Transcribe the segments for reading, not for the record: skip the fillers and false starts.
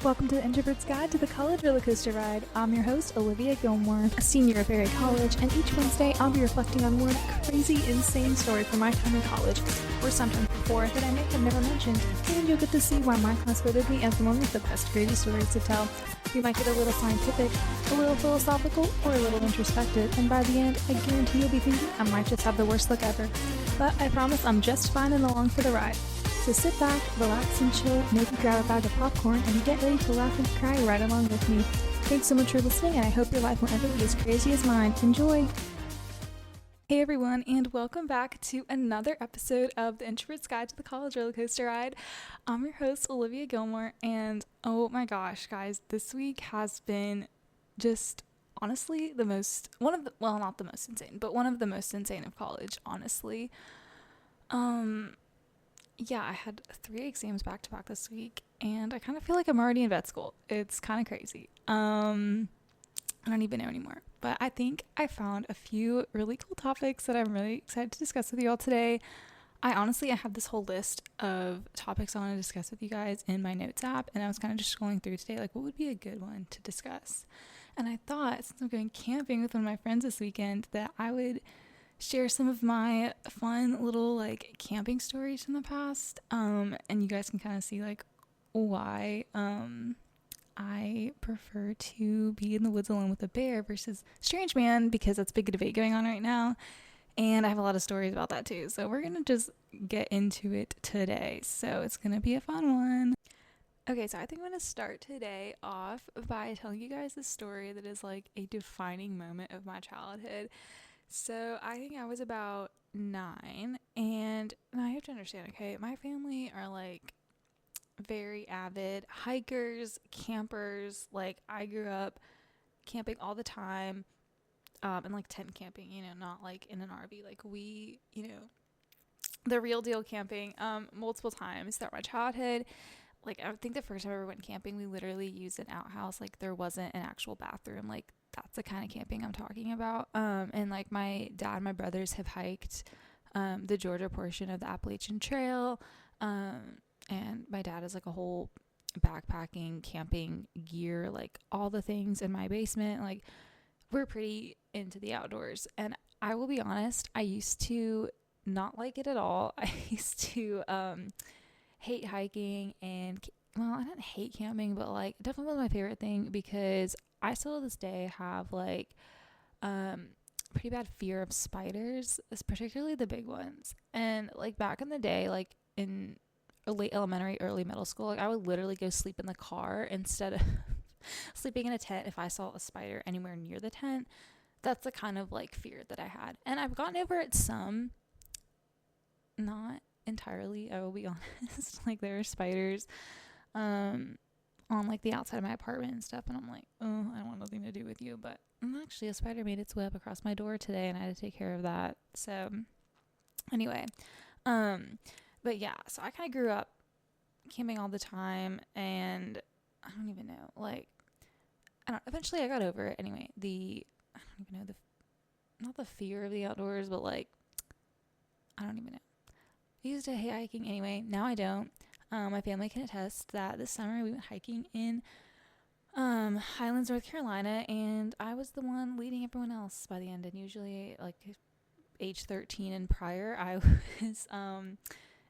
Welcome to the Introvert's Guide to the College Roller Coaster Ride. I'm your host, Olivia Gilmore, a senior at Berry College, and each Wednesday I'll be reflecting on one crazy, insane story from my time in college, or sometimes before, that I may have never mentioned, and you'll get to see why my class voted me as the one with the best crazy stories to tell. You might get a little scientific, a little philosophical, or a little introspective, and by the end, I guarantee you'll be thinking I might just have the worst luck ever. But I promise I'm just fine and along for the ride. So sit back, relax and chill, maybe grab a bag of popcorn, and get ready to laugh and cry right along with me. Thanks so much for listening, and I hope your life won't ever be as crazy as mine. Enjoy! Hey everyone, and welcome back to another episode of the Introvert's Guide to the College Roller Coaster Ride. I'm your host, Olivia Gilmore, and oh my gosh, guys, this week has been just honestly one of the most insane of college, honestly. Yeah, I had 3 exams back to back this week, and I kind of feel like I'm already in vet school. It's kind of crazy. I don't even know anymore. But I think I found a few really cool topics that I'm really excited to discuss with you all today. I have this whole list of topics I want to discuss with you guys in my notes app, and I was kind of just scrolling through today, like, what would be a good one to discuss? And I thought, since I'm going camping with one of my friends this weekend, that I would share some of my fun little camping stories from the past, and you guys can kind of see why I prefer to be in the woods alone with a bear versus strange man, because that's a big debate going on right now, and I have a lot of stories about that too. So we're gonna just get into it today, so it's gonna be a fun one. Okay, so I think I'm gonna start today off by telling you guys a story that is like a defining moment of my childhood. So I think I was about 9, and I have to understand, okay, my family are very avid hikers, campers. I grew up camping all the time, and tent camping, not in an RV. We, the real deal camping, multiple times throughout my childhood. I think the first time I ever went camping, we literally used an outhouse. There wasn't an actual bathroom. That's the kind of camping I'm talking about. And my dad and my brothers have hiked the Georgia portion of the Appalachian Trail. And my dad has a whole backpacking, camping gear, all the things in my basement. We're pretty into the outdoors. And I will be honest, I used to not like it at all. I used to hate hiking, and I didn't hate camping, but definitely was my favorite thing, because I still to this day have pretty bad fear of spiders, particularly the big ones. And back in the day, in late elementary, early middle school, I would literally go sleep in the car instead of sleeping in a tent if I saw a spider anywhere near the tent. That's the kind of fear that I had, and I've gotten over it some, not entirely, I will be honest. There are spiders on the outside of my apartment and stuff, and I'm oh, I don't want nothing to do with you. But actually a spider made its way up across my door today, and I had to take care of that. So anyway, but yeah, so I kind of grew up camping all the time, and I don't even know, eventually I got over it. Anyway, I don't even know, not the fear of the outdoors, but I don't even know. I used to hate hiking anyway. Now I don't. My family can attest that this summer we went hiking in Highlands, North Carolina, and I was the one leading everyone else by the end. And usually, age 13 and prior, I was at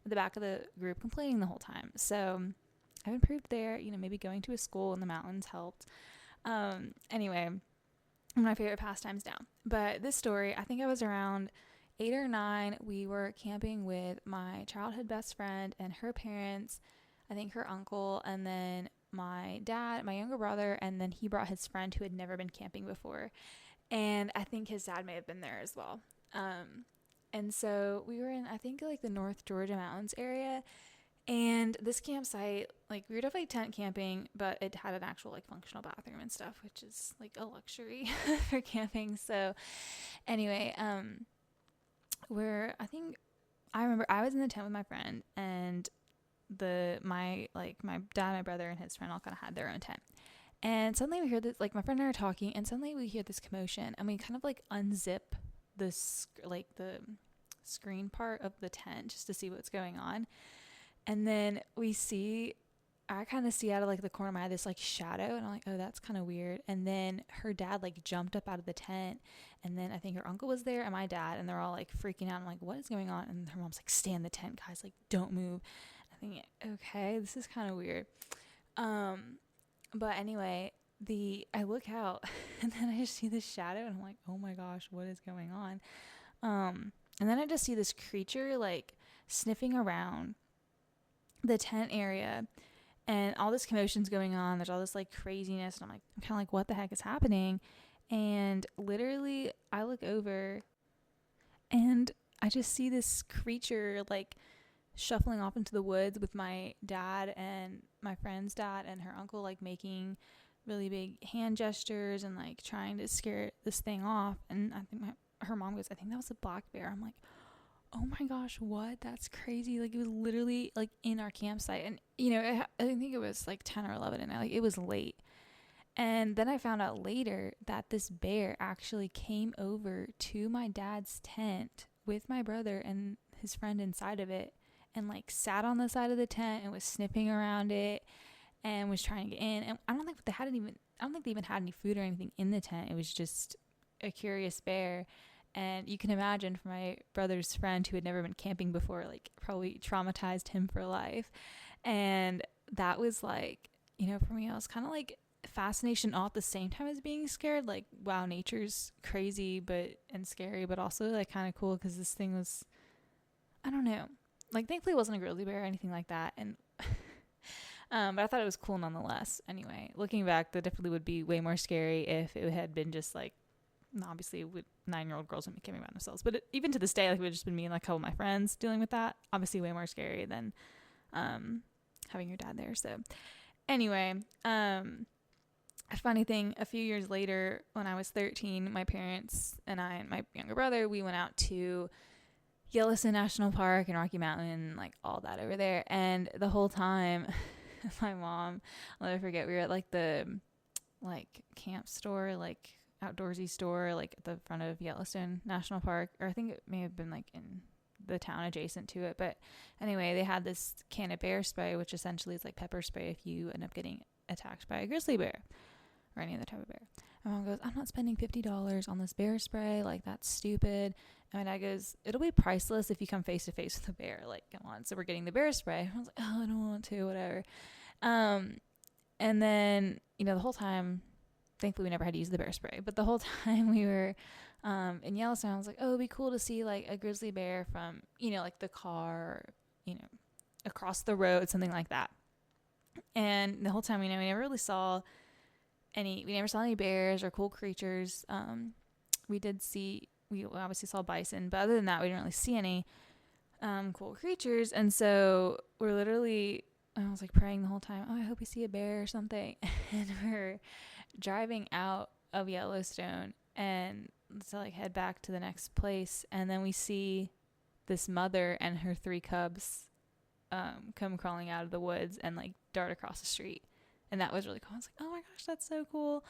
the back of the group complaining the whole time. So I've improved there. Maybe going to a school in the mountains helped. Anyway, one of my favorite pastimes now. But this story, I think I was around 8 or 9, we were camping with my childhood best friend and her parents, I think her uncle, and then my dad, my younger brother, and then he brought his friend who had never been camping before, and I think his dad may have been there as well. And so we were in, I think, the North Georgia mountains area, and this campsite, we were definitely tent camping, but it had an actual functional bathroom and stuff, which is a luxury for camping. So anyway, I remember I was in the tent with my friend, and my dad, my brother, and his friend all kind of had their own tent. And suddenly we hear this, my friend and I are talking, and suddenly we hear this commotion, and we kind of unzip the screen part of the tent just to see what's going on. And then we see I kind of see out of like the corner of my eye this like shadow, and I'm like, oh, that's kind of weird. And then her dad like jumped up out of the tent, and then I think her uncle was there and my dad, and they're all like freaking out. I'm like, what is going on? And her mom's like, stay in the tent, guys, like don't move. I think, okay, this is kind of weird. But anyway, I look out and then I just see this shadow, and I'm like, oh my gosh, what is going on? And then I just see this creature like sniffing around the tent area, and all this commotion's going on. There's all this like craziness, and I'm kind of like, what the heck is happening? And literally I look over and I just see this creature like shuffling off into the woods with my dad and my friend's dad and her uncle, like making really big hand gestures and like trying to scare this thing off. And I think her mom goes, I think that was a black bear. I'm like, oh my gosh, what? That's crazy. Like, it was literally like in our campsite, and you know, I think it was like 10 or 11 and like it was late. And then I found out later that this bear actually came over to my dad's tent with my brother and his friend inside of it, and like sat on the side of the tent and was sniffing around it and was trying to get in. And I don't think they even had any food or anything in the tent. It was just a curious bear. And you can imagine, for my brother's friend who had never been camping before, like probably traumatized him for life. And that was like, you know, for me, I was kind of like fascination all at the same time as being scared. Like, wow, nature's crazy and scary, but also like kind of cool because this thing was, I don't know, like thankfully it wasn't a grizzly bear or anything like that. And but I thought it was cool nonetheless. Anyway, looking back, that definitely would be way more scary if it had been just like, obviously 9-year-old girls wouldn't be camping by themselves, but even to this day, like, it would have just been me and like a couple of my friends dealing with that. Obviously way more scary than having your dad there. So anyway, a funny thing, a few years later when I was 13, my parents and I and my younger brother, we went out to Yellowstone National Park and Rocky Mountain, like all that over there. And the whole time my mom, I'll never forget, we were at like the like camp store, like outdoorsy store, like at the front of Yellowstone National Park, or I think it may have been like in the town adjacent to it. But anyway, they had this can of bear spray, which essentially is like pepper spray if you end up getting attacked by a grizzly bear or any other type of bear. And mom goes, I'm not spending $50 on this bear spray, like that's stupid. And my dad goes, it'll be priceless if you come face to face with a bear, like come on. So we're getting the bear spray. I was like, oh, I don't want to, whatever. And then, you know, the whole time, thankfully we never had to use the bear spray, but the whole time we were in Yellowstone, I was like, oh, it'd be cool to see like a grizzly bear from, you know, like the car, you know, across the road, something like that. And the whole time, you know, we never saw any bears or cool creatures. We obviously saw bison, but other than that, we didn't really see any cool creatures. And so we're literally, I was like praying the whole time, oh, I hope we see a bear or something. And we're driving out of Yellowstone and to like head back to the next place, and then we see this mother and her 3 cubs come crawling out of the woods and like dart across the street. And that was really cool. I was like, oh my gosh, that's so cool.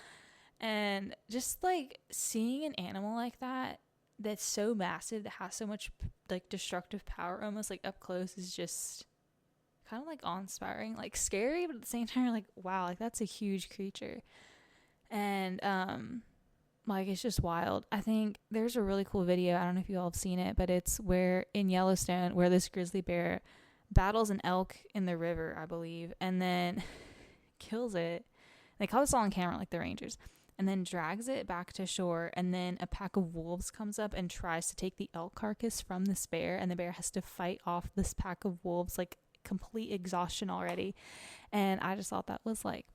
And just like seeing an animal like that that's so massive, that has so much like destructive power almost like up close, is just kind of like awe-inspiring, like scary, but at the same time you're like, wow, like that's a huge creature. And like it's just wild. I think there's a really cool video, I don't know if you all have seen it, but it's where in Yellowstone where this grizzly bear battles an elk in the river, I believe, and then kills it. They call this all on camera, like the rangers, and then drags it back to shore, and then a pack of wolves comes up and tries to take the elk carcass from this bear, and the bear has to fight off this pack of wolves, like complete exhaustion already. And I just thought that was like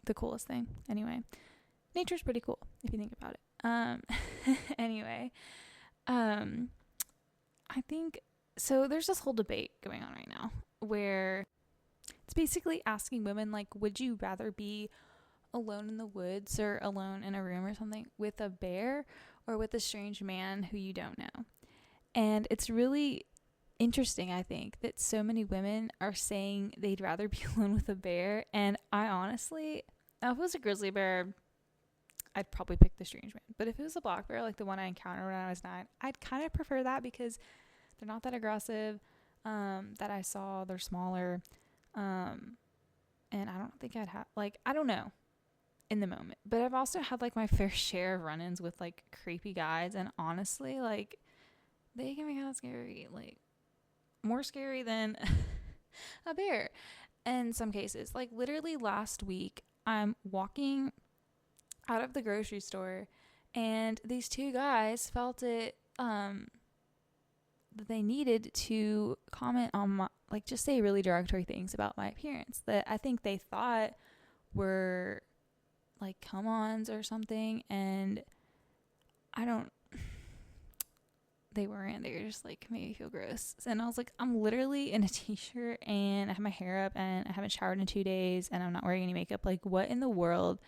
the coolest thing. Anyway, nature's pretty cool if you think about it. Anyway, I think so there's this whole debate going on right now where it's basically asking women, like, would you rather be alone in the woods or alone in a room or something with a bear or with a strange man who you don't know? And it's really interesting, I think, that so many women are saying they'd rather be alone with a bear. And I honestly, now if it was a grizzly bear, I'd probably pick the strange man. But if it was a black bear, like the one I encountered when I was 9, I'd kind of prefer that because they're not that aggressive. That I saw, they're smaller. And I don't think I'd have, like, I don't know in the moment. But I've also had like my fair share of run ins with like creepy guys. And honestly, like, they can be kind of scary. Like, more scary than a bear in some cases. Like, literally last week, I'm walking out of the grocery store and these two guys felt it, that they needed to comment on my, like, just say really derogatory things about my appearance that I think they thought were like come ons or something. And I don't, they weren't. They were just like, made me feel gross. And I was like, I'm literally in a t-shirt and I have my hair up and I haven't showered in 2 days and I'm not wearing any makeup. Like, what in the world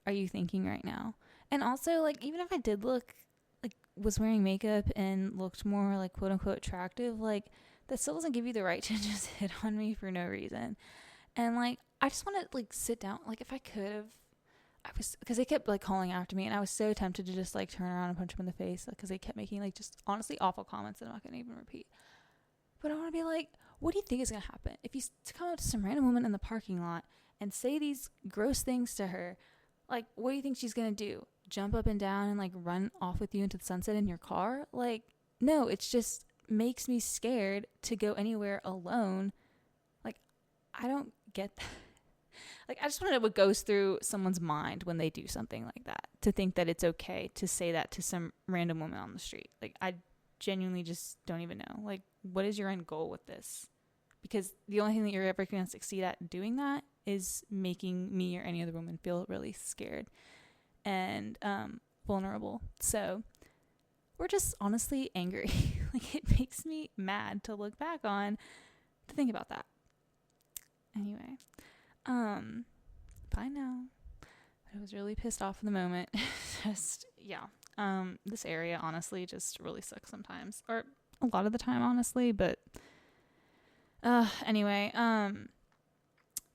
are you thinking right now? And also, like, even if I did look like, was wearing makeup and looked more like quote unquote attractive, like, that still doesn't give you the right to just hit on me for no reason. And like, I just want to like sit down. Like, if I could have, because they kept like calling after me and I was so tempted to just like turn around and punch them in the face because they kept making like just honestly awful comments that I'm not going to even repeat. But I want to be like, what do you think is going to happen if you come up to some random woman in the parking lot and say these gross things to her? Like, what do you think she's going to do? Jump up and down and like run off with you into the sunset in your car? Like, no, it's just makes me scared to go anywhere alone. Like, I don't get that. Like, I just want to know what goes through someone's mind when they do something like that, to think that it's okay to say that to some random woman on the street. Like, I genuinely just don't even know. Like, what is your end goal with this? Because the only thing that you're ever going to succeed at doing that is making me or any other woman feel really scared and vulnerable. So we're just honestly angry. Like, it makes me mad to look back on, to think about that. Anyway, fine now. But I was really pissed off in the moment. Just, yeah. This area honestly just really sucks sometimes, or a lot of the time, honestly. But anyway, I'm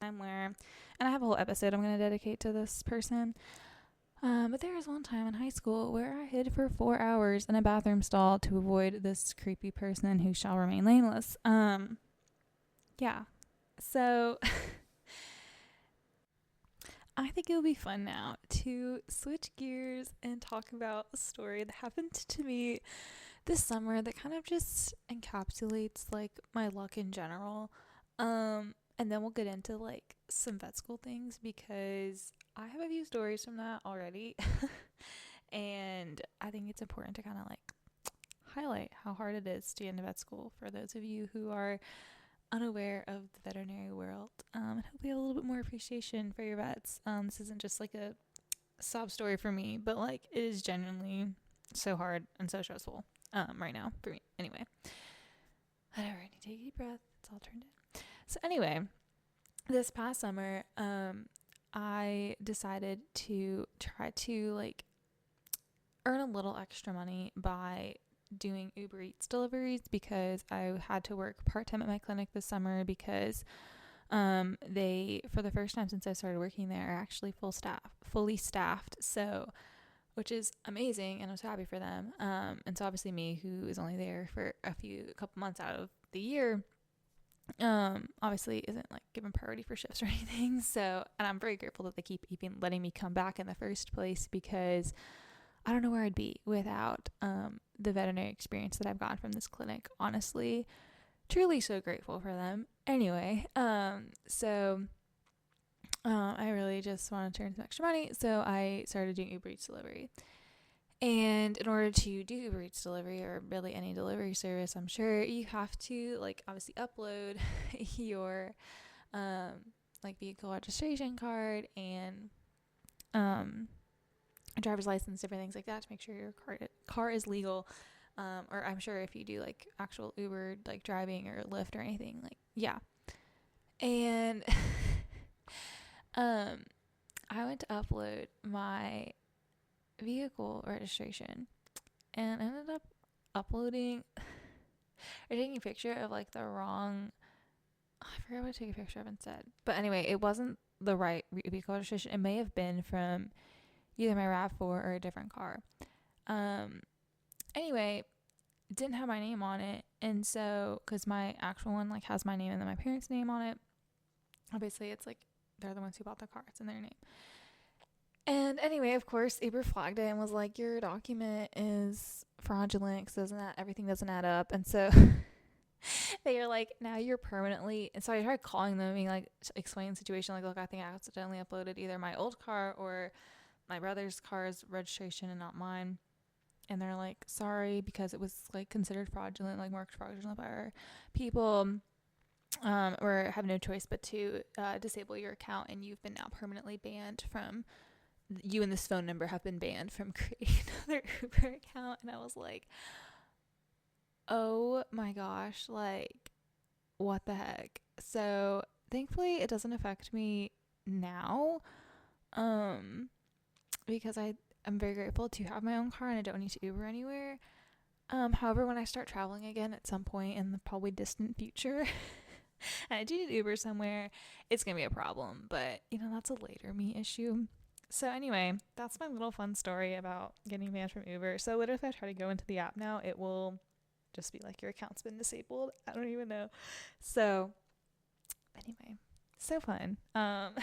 where, and I have a whole episode I'm going to dedicate to this person. But there was one time in high school where I hid for 4 hours in a bathroom stall to avoid this creepy person who shall remain nameless. Yeah. So I think it would be fun now to switch gears and talk about a story that happened to me this summer that kind of just encapsulates like my luck in general. And then we'll get into like some vet school things because I have a few stories from that already. And I think it's important to kind of like highlight how hard it is to get into vet school for those of you who are unaware of the veterinary world, and hopefully have a little bit more appreciation for your vets. This isn't just like a sob story for me, but like it is genuinely so hard and so stressful right now for me. Anyway, whatever, I need to take a deep breath. It's all turned in. So anyway, this past summer, I decided to try to like earn a little extra money by doing Uber Eats deliveries because I had to work part-time at my clinic this summer because they, for the first time since I started working there, are actually fully staffed. So, which is amazing, and I'm so happy for them. And so obviously me, who is only there for a couple months out of the year, obviously isn't like given priority for shifts or anything. So, and I'm very grateful that they keep even letting me come back in the first place because I don't know where I'd be without the veterinary experience that I've gotten from this clinic. Honestly, truly so grateful for them. Anyway, so I really just want to turn some extra money, so I started doing Uber Eats delivery. And in order to do Uber Eats delivery, or really any delivery service, I'm sure you have to like obviously upload your like vehicle registration card and driver's license, different things like that to make sure your car is legal. Or I'm sure if you do like actual Uber, like driving or Lyft or anything, like, yeah. And I went to upload my vehicle registration and ended up uploading or taking a picture of like the wrong, I forgot what to take a picture of instead. But anyway, it wasn't the right vehicle registration. It may have been from either my RAV4 or a different car. Anyway, it didn't have my name on it. And so, because my actual one like has my name and then my parents' name on it. Obviously, it's like they're the ones who bought the car. It's in their name. And anyway, of course, Uber flagged it and was like, your document is fraudulent because everything doesn't add up. And so they are like, now you're permanently. And so I tried calling them, being like, explaining the situation. Like, look, I think I accidentally uploaded either my old car or my brother's car's registration and not mine. And they're like, sorry, because it was like considered fraudulent, like marked fraudulent by our people. Or have no choice but to disable your account, and you've been now permanently banned from. You and this phone number have been banned from creating another Uber account. And I was like, oh my gosh, like, what the heck? So thankfully it doesn't affect me now, because I'm very grateful to have my own car and I don't need to Uber anywhere. However, when I start traveling again at some point in the probably distant future, and I do need Uber somewhere, it's gonna be a problem. But that's a later me issue. So anyway, that's my little fun story about getting banned from Uber. So literally, if I try to go into the app now, it will just be like, your account's been disabled. I don't even know. So anyway, so fun. And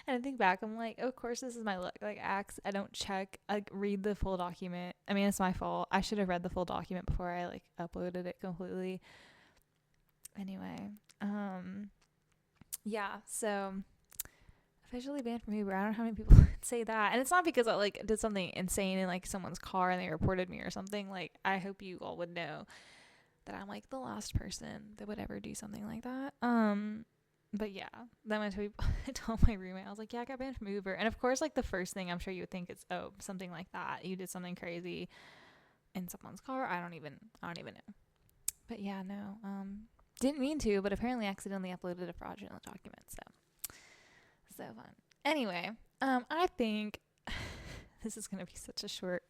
I think back, I'm like, of course this is my luck. Like, I don't read the full document. I mean, it's my fault. I should have read the full document before I like uploaded it completely. Anyway, yeah, so officially banned from Uber. I don't know how many people say that. And it's not because I like did something insane in like someone's car and they reported me or something. Like, I hope you all would know that I'm like the last person that would ever do something like that. But yeah, then I told my roommate, I was like, yeah, I got banned from Uber. And of course, like the first thing I'm sure you would think is, oh, something like that. You did something crazy in someone's car. I don't even know. But yeah, no, didn't mean to, but apparently accidentally uploaded a fraudulent document. So fun. Anyway, I think this is going to be such a short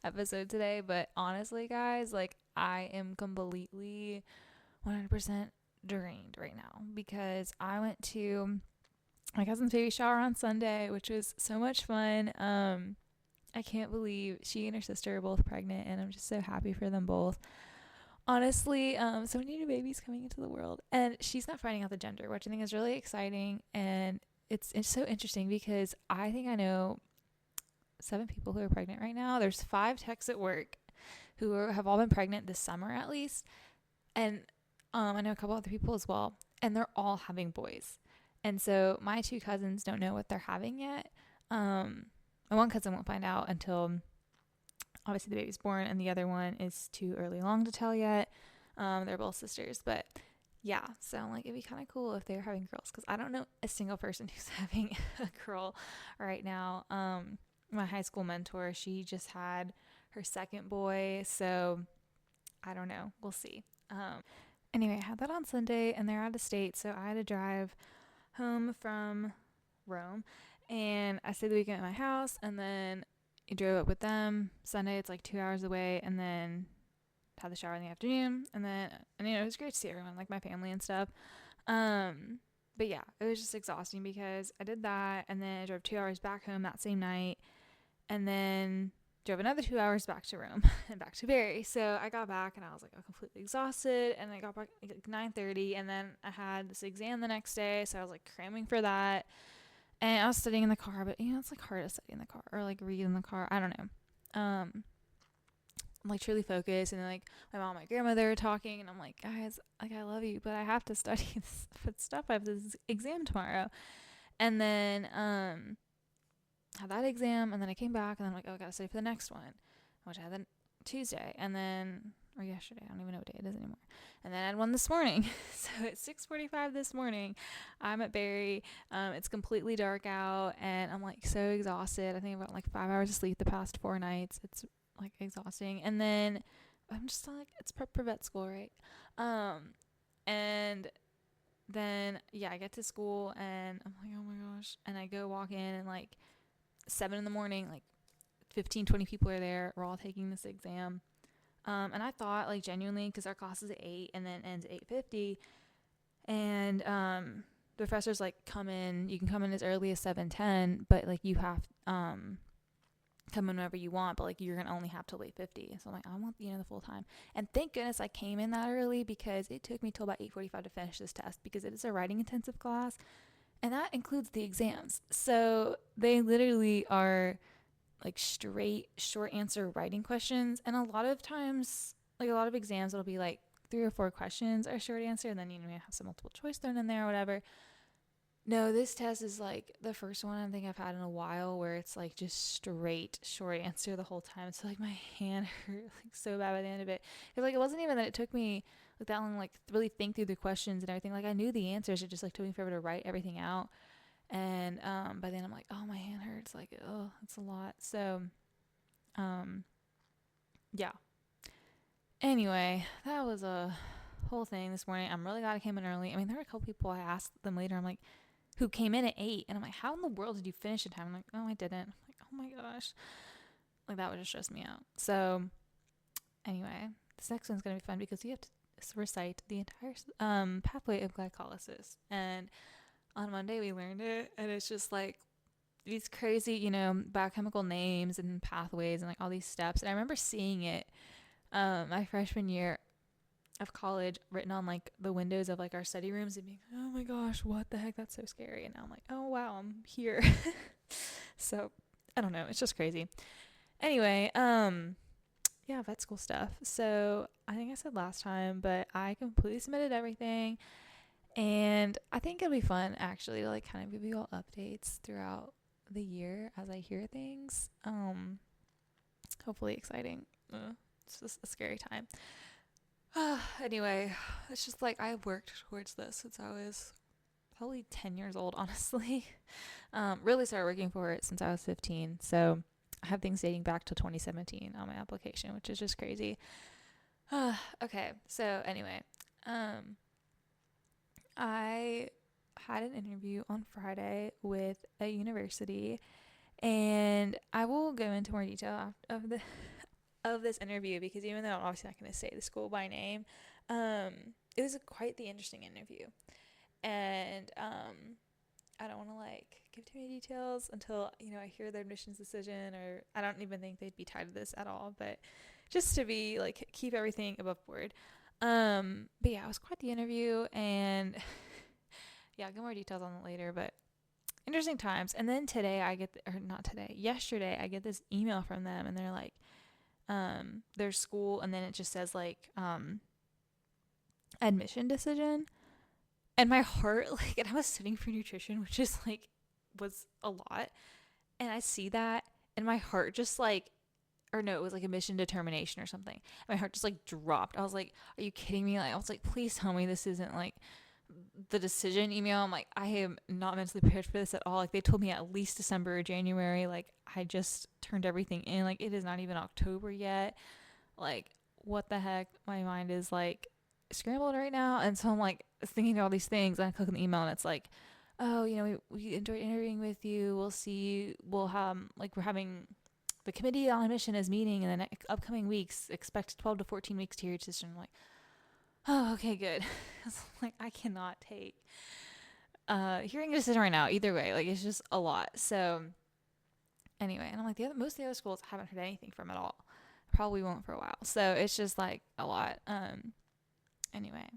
episode today, but honestly, guys, like, I am completely 100% drained right now because I went to my cousin's baby shower on Sunday, which was so much fun. I can't believe she and her sister are both pregnant, and I'm just so happy for them both. Honestly, so many new babies coming into the world, and she's not finding out the gender, which I think is really exciting. And it's so interesting because I think I know 7 people who are pregnant right now. There's 5 techs at work who have all been pregnant this summer at least. And I know a couple other people as well. And they're all having boys. And so my 2 cousins don't know what they're having yet. My one cousin won't find out until obviously the baby's born. And the other one is too early along to tell yet. They're both sisters. But yeah, so like, it'd be kind of cool if they're having girls, because I don't know a single person who's having a girl right now. My high school mentor, she just had her second boy, so I don't know. We'll see. Anyway, I had that on Sunday, and they're out of state, so I had to drive home from Rome, and I stayed the weekend at my house, and then I drove up with them. Sunday, it's like 2 hours away, and then had the shower in the afternoon, and it was great to see everyone, like my family and stuff. But yeah, it was just exhausting because I did that, and then I drove 2 hours back home that same night, and then drove another 2 hours back to Rome and back to Barry. So I got back and I was like completely exhausted, and I got back at like 9:30, and then I had this exam the next day, so I was like cramming for that, and I was studying in the car. But it's like hard to study in the car or like read in the car. I don't know. I'm like truly focused, and like my mom and my grandmother are talking, and I'm like, guys, like, I love you, but I have to study this stuff. I have this exam tomorrow. And then had that exam, and then I came back, and then I'm like, oh, I gotta study for the next one, which I had then Tuesday, and then or yesterday, I don't even know what day it is anymore. And then I had one this morning. So at 6:45 this morning, I'm at Barry. It's completely dark out, and I'm like so exhausted. I think I've got like 5 hours of sleep the past 4 nights. It's like exhausting. And then I'm just like, it's prep for vet school, right? And then I get to school, and I'm like, oh my gosh. And I go walk in, and like 7 in the morning, like 15-20 people are there. We're all taking this exam. And I thought, like, genuinely, because our class is at 8 and then ends at 8:50, and the professor's like, you can come in as early as 7:10, but like you have come in whenever you want, but like you're gonna only have till 8:50. So I'm like, I want the full time. And thank goodness I came in that early, because it took me till about 8:45 to finish this test, because it is a writing intensive class, And that includes the exams. So they literally are like straight short answer writing questions. And a lot of times, like a lot of exams, it'll be like 3 or 4 questions are short answer. And then you may have some multiple choice thrown in there or whatever. No, this test is like the first one I think I've had in a while where it's like just straight short answer the whole time. So like my hand hurt like so bad by the end of it. Cause like it wasn't even that it took me like that long like really think through the questions and everything. Like I knew the answers. It just like took me forever to write everything out. And by then I'm like, oh, my hand hurts. Like, oh, it's a lot. So yeah. Anyway, that was a whole thing this morning. I'm really glad I came in early. I mean, there were a couple people I asked them later. I'm like, who came in at 8, and I'm like, how in the world did you finish in time? I'm like, oh, I didn't. I'm like, oh my gosh, like that would just stress me out. So anyway, this next one's gonna be fun because you have to recite the entire pathway of glycolysis, and on Monday we learned it, and it's just like these crazy, biochemical names and pathways and like all these steps. And I remember seeing it my freshman year of college written on like the windows of like our study rooms and being, oh my gosh, what the heck, that's so scary. And now I'm like, oh wow, I'm here. So I don't know, it's just crazy. Anyway, yeah, vet school stuff. So I think I said last time, but I completely submitted everything, and I think it'll be fun actually to like kind of give you all updates throughout the year as I hear things. Hopefully exciting. It's just a scary time. Anyway, it's just like I worked towards this since I was probably 10 years old, honestly. Really started working for it since I was 15. So I have things dating back to 2017 on my application, which is just crazy. Okay, so anyway, I had an interview on Friday with a university, and I will go into more detail of this interview because even though I'm obviously not going to say the school by name, it was quite the interesting interview, and I don't want to like give too many details until I hear their admissions decision, or I don't even think they'd be tied to this at all, but just to be like keep everything above board. But yeah, it was quite the interview, and yeah, I'll get more details on it later, but interesting times. And then yesterday I get this email from them, and they're like, their school, and then it just says like, admission decision. And my heart, like, and I was studying for nutrition, which is like, was a lot. And I see that, and my heart just like, or no, it was like admission determination or something. And my heart just like dropped. I was like, are you kidding me? Like, I was like, please tell me this isn't like the decision email. I'm like, I am not mentally prepared for this at all. Like, they told me at least December or January. Like, I just turned everything in. Like, it is not even October yet. Like, what the heck? My mind is like scrambled right now. And so I'm like thinking all these things, and I click on the email, and it's like, oh, we enjoyed interviewing with you. We'll see. We're having the committee on admission is meeting in the upcoming weeks. Expect 12 to 14 weeks to hear your decision. I'm like, oh, okay, good. Like, I cannot take hearing a decision right now. Either way, like, it's just a lot. So anyway, and I'm like, most of the other schools I haven't heard anything from at all. Probably won't for a while. So it's just like a lot. Anyway.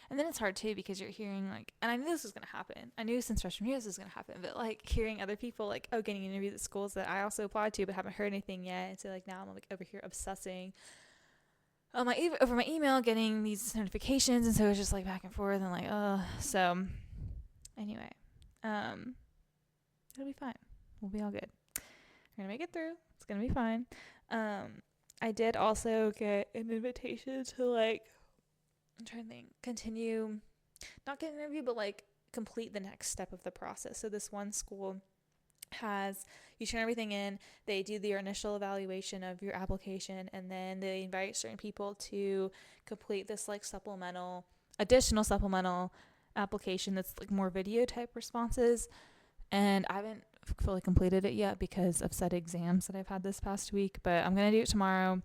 And then it's hard too because you're hearing like, and I knew this was going to happen. I knew since freshman year this was going to happen, but like hearing other people like, oh, getting interviews at schools that I also applied to but haven't heard anything yet. And so like now I'm like over here obsessing over my email, getting these notifications. And so it's just like back and forth and like, so anyway, it'll be fine. We'll be all good. We're going to make it through. It's going to be fine. I did also get an invitation to like, I'm trying to think, continue, not get an interview, but like complete the next step of the process. So this one school you turn everything in, they do their initial evaluation of your application, and then they invite certain people to complete this like additional supplemental application that's like more video type responses. And I haven't fully completed it yet because of said exams that I've had this past week, but I'm going to do it tomorrow.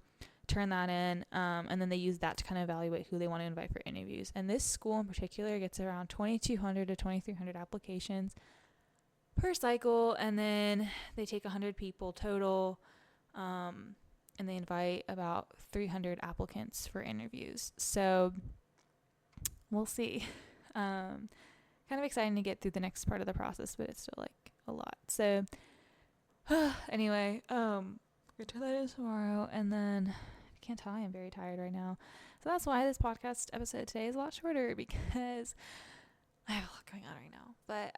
Turn that in, and then they use that to kind of evaluate who they want to invite for interviews. And this school in particular gets around 2,200 to 2,300 applications per cycle, and then they take 100 people total, and they invite about 300 applicants for interviews. So we'll see. kind of exciting to get through the next part of the process, but it's still like a lot. So anyway, gonna try that in tomorrow, and then I can't tell, I am very tired right now. So that's why this podcast episode today is a lot shorter, because I have a lot going on right now. But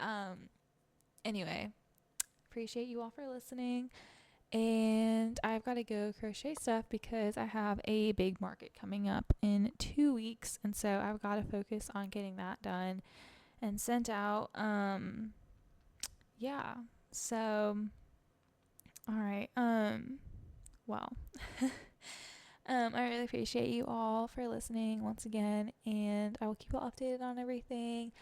anyway, appreciate you all for listening. And I've got to go crochet stuff because I have a big market coming up in 2 weeks. And so I've got to focus on getting that done and sent out. Yeah. So, all right. Well, I really appreciate you all for listening once again. And I will keep you all updated on everything.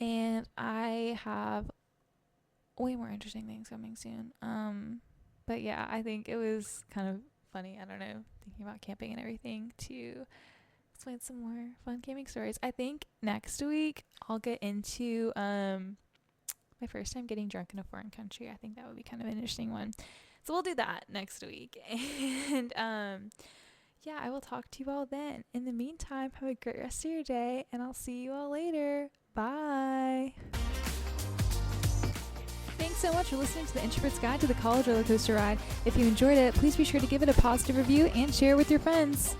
And I have way more interesting things coming soon. But yeah, I think it was kind of funny, I don't know, thinking about camping and everything, to explain some more fun camping stories. I think next week I'll get into my first time getting drunk in a foreign country. I think that would be kind of an interesting one. So we'll do that next week. And yeah, I will talk to you all then. In the meantime, have a great rest of your day, and I'll see you all later. Bye. Thanks so much for listening to the Introvert's Guide to the College Roller Coaster Ride. If you enjoyed it, please be sure to give it a positive review and share it with your friends.